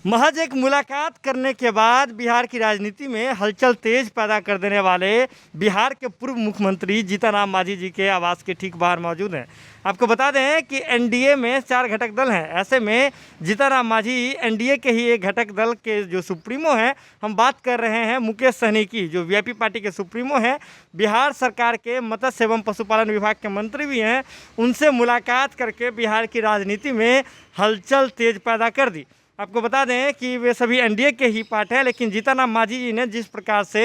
महज एक मुलाकात करने के बाद बिहार की राजनीति में हलचल तेज पैदा कर देने वाले बिहार के पूर्व मुख्यमंत्री जीतनराम मांझी जी के आवास के ठीक बाहर मौजूद हैं। आपको बता दें कि एनडीए में 4 घटक दल हैं। ऐसे में जीतनराम मांझी एनडीए के ही एक घटक दल के जो सुप्रीमो हैं, हम बात कर रहे हैं मुकेश सहनी की, जो वीआईपी पार्टी के सुप्रीमो हैं, बिहार सरकार के मत्स्य एवं पशुपालन विभाग के मंत्री भी हैं। उनसे मुलाकात करके बिहार की राजनीति में हलचल तेज पैदा कर दी। आपको बता दें कि वे सभी एनडीए के ही पार्ट हैं, लेकिन जीतनराम मांझी जी ने जिस प्रकार से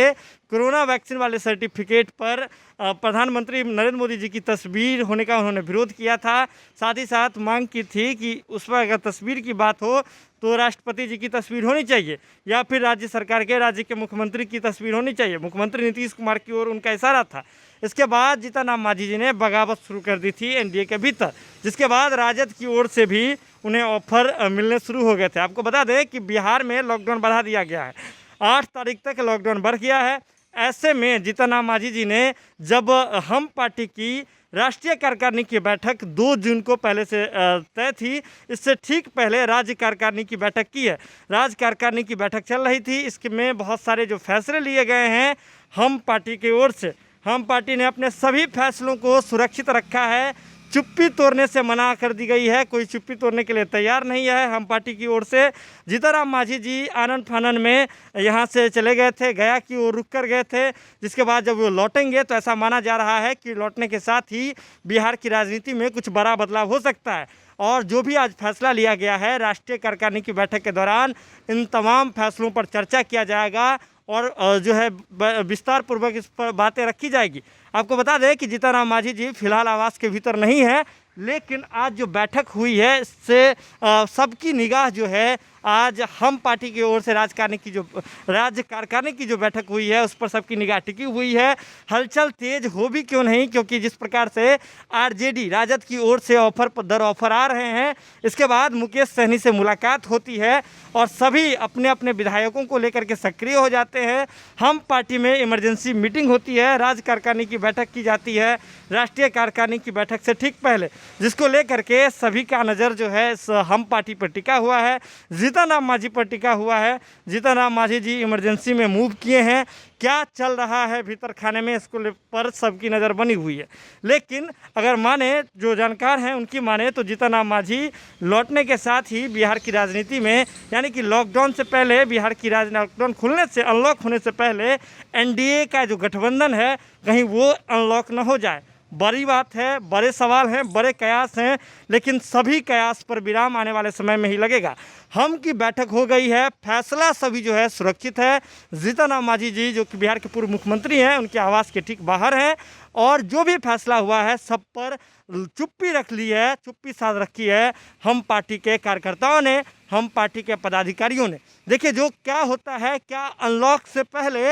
कोरोना वैक्सीन वाले सर्टिफिकेट पर प्रधानमंत्री नरेंद्र मोदी जी की तस्वीर होने का उन्होंने विरोध किया था, साथ ही साथ मांग की थी कि उस पर अगर तस्वीर की बात हो तो राष्ट्रपति जी की तस्वीर होनी चाहिए या फिर राज्य सरकार के राज्य के मुख्यमंत्री की तस्वीर होनी चाहिए। मुख्यमंत्री नीतीश कुमार की ओर उनका इशारा था। इसके बाद जीतनराम मांझी जी ने बगावत शुरू कर दी थी एनडीए के भीतर, जिसके बाद राजद की ओर से भी उन्हें ऑफर मिलने शुरू हो गए थे। आपको बता दें कि बिहार में लॉकडाउन बढ़ा दिया गया है, 8 तारीख तक लॉकडाउन बढ़ गया है। ऐसे में जीतनराम मांझी जी ने जब हम पार्टी की राष्ट्रीय कार्यकारिणी की बैठक 2 जून को पहले से तय थी, इससे ठीक पहले राज्य कार्यकारिणी की बैठक की है। राज्य कार्यकारिणी की बैठक चल रही थी, इसमें बहुत सारे जो फैसले लिए गए हैं हम पार्टी की ओर से, हम पार्टी ने अपने सभी फैसलों को सुरक्षित रखा है। चुप्पी तोड़ने से मना कर दी गई है, कोई चुप्पी तोड़ने के लिए तैयार नहीं है। हम पार्टी की ओर से जीतनराम मांझी जी आनन फानन में यहाँ से चले गए थे, गया की ओर रुक कर गए थे, जिसके बाद जब वो लौटेंगे तो ऐसा माना जा रहा है कि लौटने के साथ ही बिहार की राजनीति में कुछ बड़ा बदलाव हो सकता है। और जो भी आज फैसला लिया गया है राष्ट्रीय कार्यकारिणी की बैठक के दौरान, इन तमाम फैसलों पर चर्चा किया जाएगा और जो है विस्तार पूर्वक इस पर बातें रखी जाएगी। आपको बता दें कि जीतनराम मांझी जी फिलहाल आवास के भीतर नहीं है, लेकिन आज जो बैठक हुई है इससे सबकी निगाह जो है आज हम पार्टी की ओर से राज्य कार्यकारिणी की जो बैठक हुई है उस पर सबकी निगाह टिकी हुई है। हलचल तेज हो भी क्यों नहीं, क्योंकि जिस प्रकार से आरजेडी राजद की ओर से ऑफर पर दर ऑफर आ रहे हैं, इसके बाद मुकेश सहनी से मुलाकात होती है और सभी अपने अपने विधायकों को लेकर के सक्रिय हो जाते हैं। हम पार्टी में इमरजेंसी मीटिंग होती है, राज्य कार्यकारिणी की बैठक की जाती है राष्ट्रीय कार्यकारिणी की बैठक से ठीक पहले, जिसको लेकर के सभी का नज़र जो है हम पार्टी पर टिका हुआ है, जीतनराम मांझी पर टिका हुआ है। जीतनराम मांझी जी इमरजेंसी में मूव किए हैं, क्या चल रहा है भीतर खाने में इसको पर सबकी नज़र बनी हुई है। लेकिन अगर माने जो जानकार हैं उनकी माने तो जीतनराम मांझी लौटने के साथ ही बिहार की राजनीति में, यानी कि लॉकडाउन से पहले बिहार की लॉकडाउन खुलने से अनलॉक होने से पहले एनडीए का जो गठबंधन है कहीं वो अनलॉक न हो जाए। बड़ी बात है, बड़े सवाल हैं, बड़े कयास हैं, लेकिन सभी कयास पर विराम आने वाले समय में ही लगेगा। हम की बैठक हो गई है, फैसला सभी जो है सुरक्षित है। जीतनराम मांझी जी जो कि बिहार के पूर्व मुख्यमंत्री हैं, उनके आवास के ठीक बाहर हैं और जो भी फैसला हुआ है सब पर चुप्पी रख ली है, चुप्पी साध रखी है हम पार्टी के कार्यकर्ताओं ने, हम पार्टी के पदाधिकारियों ने। देखिए जो क्या होता है, क्या अनलॉक से पहले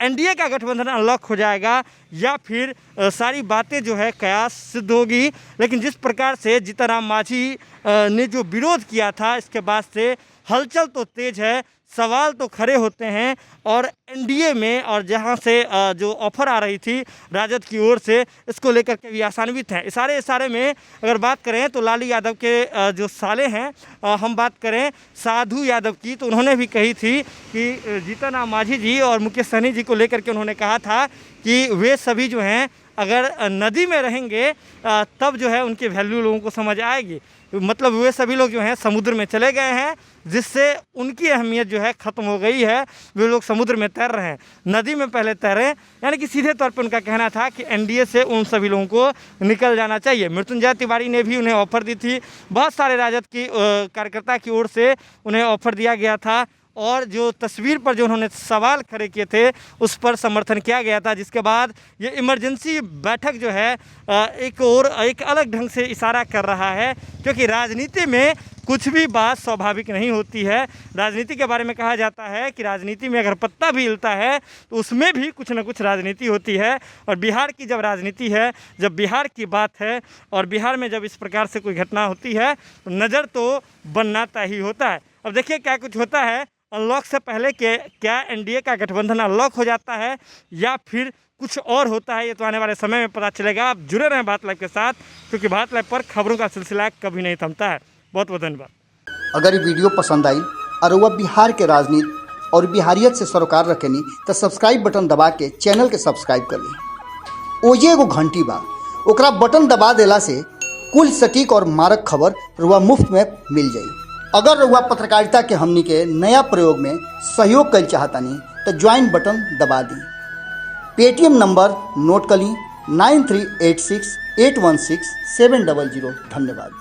एनडीए का गठबंधन अनलॉक हो जाएगा या फिर सारी बातें जो है कयास सिद्ध होगी। लेकिन जिस प्रकार से जीतनराम मांझी ने जो विरोध किया था, इसके बाद से हलचल तो तेज है, सवाल तो खड़े होते हैं और एनडीए में और जहां से जो ऑफर आ रही थी राजद की ओर से, इसको लेकर के भी आसान्वित हैं। इशारे में अगर बात करें तो लालू यादव के जो साले हैं, हम बात करें साधु यादव की, तो उन्होंने भी कही थी कि जीतनराम मांझी जी और मुकेश सहनी जी को लेकर के उन्होंने कहा था कि वे सभी जो हैं अगर नदी में रहेंगे तब जो है उनकी वैल्यू लोगों को समझ आएगी। मतलब वे सभी लोग जो हैं समुद्र में चले गए हैं, जिससे उनकी अहमियत जो है ख़त्म हो गई है। वे लोग समुद्र में तैर रहे हैं, नदी में पहले तैरें। यानी कि सीधे तौर पर उनका कहना था कि एनडीए से उन सभी लोगों को निकल जाना चाहिए। मृत्युंजय तिवारी ने भी उन्हें ऑफर दी थी, बहुत सारे राजद की कार्यकर्ता की ओर से उन्हें ऑफर दिया गया था और जो तस्वीर पर जो उन्होंने सवाल खड़े किए थे उस पर समर्थन किया गया था। जिसके बाद ये इमरजेंसी बैठक जो है एक अलग ढंग से इशारा कर रहा है, क्योंकि राजनीति में कुछ भी बात स्वाभाविक नहीं होती है। राजनीति के बारे में कहा जाता है कि राजनीति में अगर पत्ता भी हिलता है तो उसमें भी कुछ न कुछ राजनीति होती है। और बिहार की जब राजनीति है, जब बिहार की बात है और बिहार में जब इस प्रकार से कोई घटना होती है तो नज़र तो बनाता ही होता है। अब देखिए क्या कुछ होता है। अनलॉक से पहले क्या एनडीए का गठबंधन अनलॉक हो जाता है या फिर कुछ और होता है, ये तो आने वाले समय में पता चलेगा। आप जुड़े रहें भारत लाइव के साथ, क्योंकि भारत लाइव पर खबरों का सिलसिला कभी नहीं थमता है। बहुत बहुत धन्यवाद। अगर ये वीडियो पसंद आई और वह बिहार के राजनीति और बिहारियत से सरोकार रखेनी तो सब्सक्राइब बटन दबा के चैनल के सब्सक्राइब कर ली। ओजे एगो घंटी बा, ओकरा बटन दबा देला से कुल सटीक और मारक खबर रुआ मुफ्त में मिल जाई। अगर रुआ पत्रकारिता के हमनी के नया प्रयोग में सहयोग कर चाहतानी तो ज्वाइन बटन दबा दी। पेटीएम नंबर नोट कर ली 9386816700। धन्यवाद।